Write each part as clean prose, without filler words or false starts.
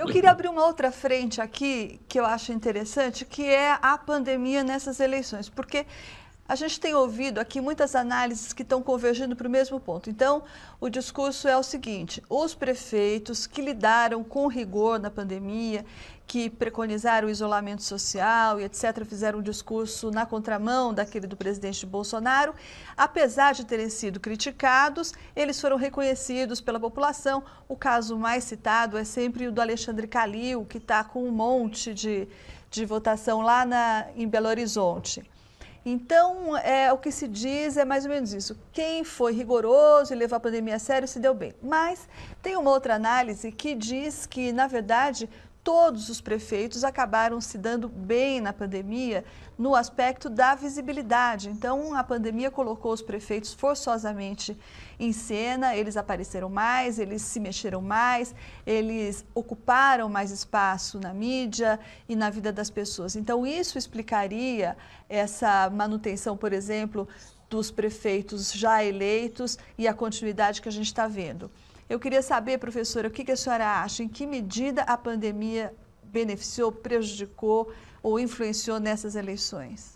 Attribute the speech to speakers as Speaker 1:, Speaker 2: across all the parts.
Speaker 1: Eu queria abrir uma outra frente aqui, que eu acho interessante, que é a pandemia nessas eleições, porque a gente tem ouvido aqui muitas análises que estão convergindo para o mesmo ponto. Então, o discurso é o seguinte: os prefeitos que lidaram com rigor na pandemia, que preconizaram o isolamento social e etc., fizeram um discurso na contramão daquele do presidente Bolsonaro, apesar de terem sido criticados, eles foram reconhecidos pela população. O caso mais citado é sempre o do Alexandre Calil, que está com um monte de votação lá em Belo Horizonte. Então, o que se diz é mais ou menos isso. Quem foi rigoroso e levou a pandemia a sério se deu bem. Mas tem uma outra análise que diz que, na verdade, todos os prefeitos acabaram se dando bem na pandemia no aspecto da visibilidade. Então, a pandemia colocou os prefeitos forçosamente em cena, eles apareceram mais, eles se mexeram mais, eles ocuparam mais espaço na mídia e na vida das pessoas. Então, isso explicaria essa manutenção, por exemplo, dos prefeitos já eleitos e a continuidade que a gente está vendo. Eu queria saber, professora, o que a senhora acha? Em que medida a pandemia beneficiou, prejudicou ou influenciou nessas eleições?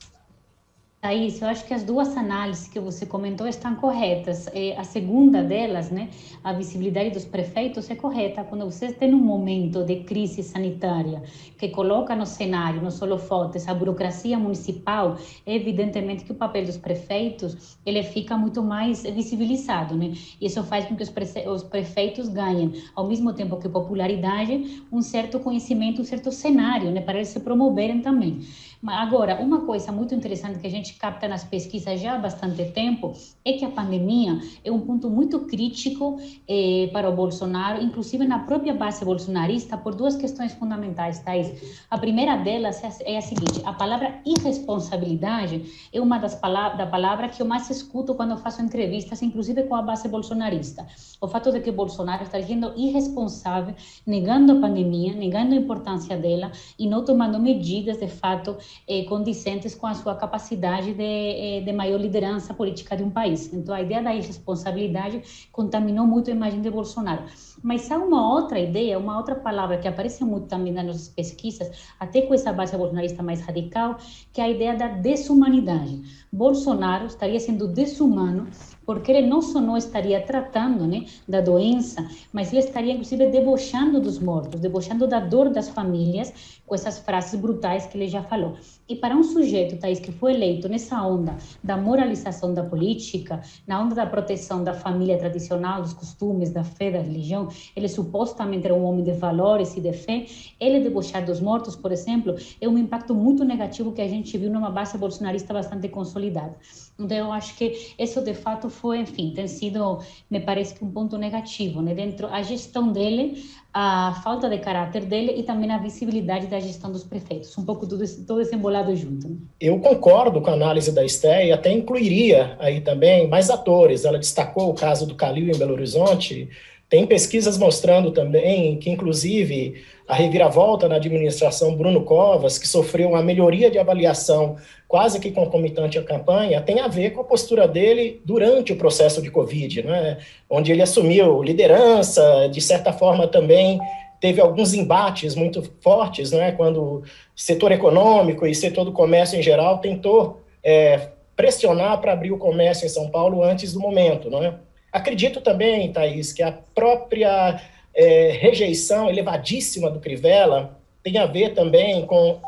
Speaker 2: Thaís, eu acho que as duas análises que você comentou estão corretas. A segunda delas, né, a visibilidade dos prefeitos é correta. Quando você tem um momento de crise sanitária que coloca no cenário, nos holofotes, a burocracia municipal, evidentemente que o papel dos prefeitos ele fica muito mais visibilizado, né? Isso faz com que os prefeitos ganhem, ao mesmo tempo que popularidade, um certo conhecimento, um certo cenário, né, para eles se promoverem também. Agora, uma coisa muito interessante que a gente capta nas pesquisas já há bastante tempo é que a pandemia é um ponto muito crítico para o Bolsonaro, inclusive na própria base bolsonarista, por duas questões fundamentais, Thaís. A primeira delas é a seguinte: a palavra irresponsabilidade é uma das palavras que eu mais escuto quando eu faço entrevistas, inclusive com a base bolsonarista. O fato de que Bolsonaro está sendo irresponsável, negando a pandemia, negando a importância dela e não tomando medidas, de fato, condizentes com a sua capacidade de maior liderança política de um país. Então, a ideia da irresponsabilidade contaminou muito a imagem de Bolsonaro. Mas há uma outra ideia, uma outra palavra que aparece muito também nas nossas pesquisas, até com essa base bolsonarista mais radical, que é a ideia da desumanidade. Bolsonaro estaria sendo desumano porque ele não só não estaria tratando, né, da doença, mas ele estaria, inclusive, debochando dos mortos, debochando da dor das famílias, com essas frases brutais que ele já falou. E para um sujeito, Thaís, que foi eleito nessa onda da moralização da política, na onda da proteção da família tradicional, dos costumes, da fé, da religião, ele supostamente era um homem de valores e de fé, ele debochar dos mortos, por exemplo, é um impacto muito negativo que a gente viu numa base bolsonarista bastante consolidada. Então, eu acho que isso, de fato, foi, enfim, tem sido, me parece que um ponto negativo, né? Dentro a gestão dele, a falta de caráter dele e também a visibilidade da gestão dos prefeitos. Um pouco tudo esse embolado junto. Né?
Speaker 3: Eu concordo com a análise da Esté e até incluiria aí também mais atores. Ela destacou o caso do Calil em Belo Horizonte. Tem pesquisas mostrando também que, inclusive, a reviravolta na administração Bruno Covas, que sofreu uma melhoria de avaliação quase que concomitante à campanha, tem a ver com a postura dele durante o processo de Covid, né? Onde ele assumiu liderança, de certa forma também teve alguns embates muito fortes, né? Quando o setor econômico e setor do comércio em geral tentou pressionar para abrir o comércio em São Paulo antes do momento, né? Acredito também, Thaís, que a própria rejeição elevadíssima do Crivella tem a ver também com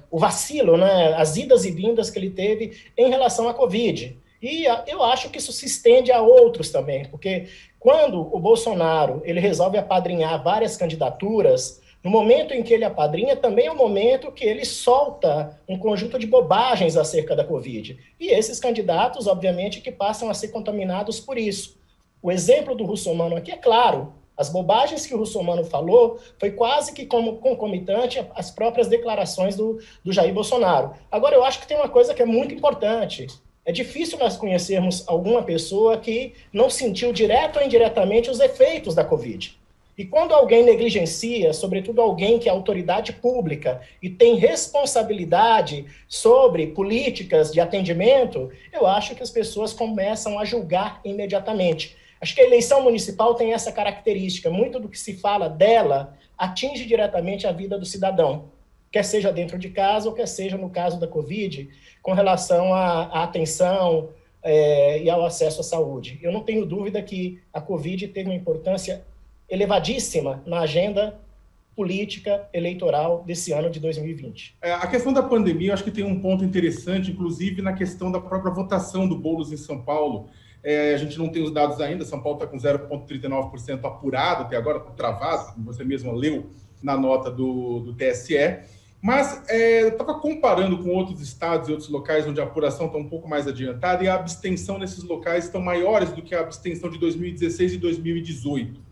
Speaker 3: o vacilo, né, as idas e vindas que ele teve em relação à Covid. E eu acho que isso se estende a outros também, porque quando o Bolsonaro ele resolve apadrinhar várias candidaturas, no momento em que ele apadrinha, também é o momento que ele solta um conjunto de bobagens acerca da Covid. E esses candidatos, obviamente, que passam a ser contaminados por isso. O exemplo do Russomano aqui é claro. As bobagens que o Russomano falou foi quase que como concomitante às próprias declarações do Jair Bolsonaro. Agora, eu acho que tem uma coisa que é muito importante. É difícil nós conhecermos alguma pessoa que não sentiu direto ou indiretamente os efeitos da Covid. E quando alguém negligencia, sobretudo alguém que é autoridade pública e tem responsabilidade sobre políticas de atendimento, eu acho que as pessoas começam a julgar imediatamente. Acho que a eleição municipal tem essa característica. Muito do que se fala dela atinge diretamente a vida do cidadão, quer seja dentro de casa ou quer seja, no caso da Covid, com relação à atenção e ao acesso à saúde. Eu não tenho dúvida que a Covid teve uma importância elevadíssima na agenda política eleitoral desse ano de 2020.
Speaker 4: A questão da pandemia, eu acho que tem um ponto interessante, inclusive na questão da própria votação do Boulos em São Paulo. A gente não tem os dados ainda, São Paulo está com 0,39% apurado até agora, travado, como você mesma leu na nota do TSE. Mas eu estava comparando com outros estados e outros locais onde a apuração está um pouco mais adiantada e a abstenção nesses locais estão maiores do que a abstenção de 2016 e 2018.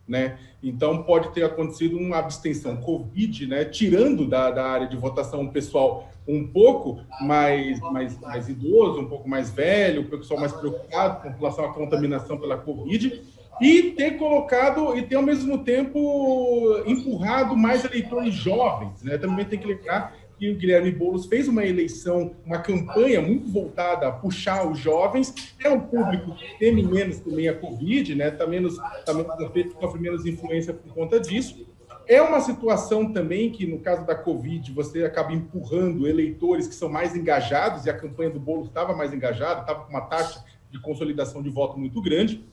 Speaker 4: Né? Então, pode ter acontecido uma abstenção Covid, né? Tirando da área de votação um pessoal um pouco mais idoso, um pouco mais velho, o pessoal mais preocupado com relação à contaminação pela Covid, e ter colocado, e ter ao mesmo tempo empurrado mais eleitores jovens. Né? Também tem que lembrar que o Guilherme Boulos fez uma eleição, uma campanha muito voltada a puxar os jovens. É um público que teme menos também a Covid, né? Está menos afeto, sofre menos influência por conta disso. É uma situação também que, no caso da Covid, você acaba empurrando eleitores que são mais engajados, e a campanha do Boulos estava mais engajada, estava com uma taxa de consolidação de voto muito grande.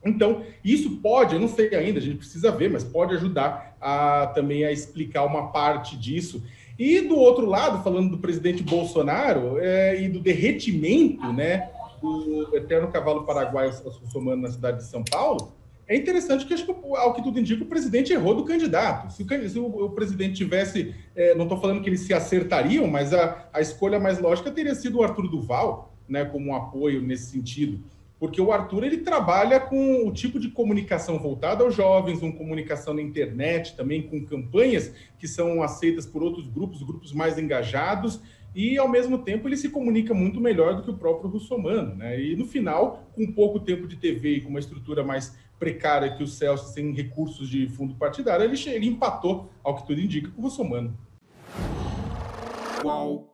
Speaker 4: Então, isso pode, eu não sei ainda, a gente precisa ver, mas pode ajudar também a explicar uma parte disso. E do outro lado, falando do presidente Bolsonaro e do derretimento, né, do eterno cavalo paraguaio russomano na cidade de São Paulo, é interessante que, acho que, ao que tudo indica, o presidente errou do candidato. Se o presidente tivesse, não estou falando que eles se acertariam, mas a escolha mais lógica teria sido o Arthur Duval, né, como um apoio nesse sentido. Porque o Arthur, ele trabalha com o tipo de comunicação voltada aos jovens, uma comunicação na internet, também com campanhas que são aceitas por outros grupos mais engajados, e, ao mesmo tempo, ele se comunica muito melhor do que o próprio russomano. Né? E, no final, com pouco tempo de TV e com uma estrutura mais precária que o Celso, sem recursos de fundo partidário, ele empatou, ao que tudo indica, com o russomano.
Speaker 5: Qual?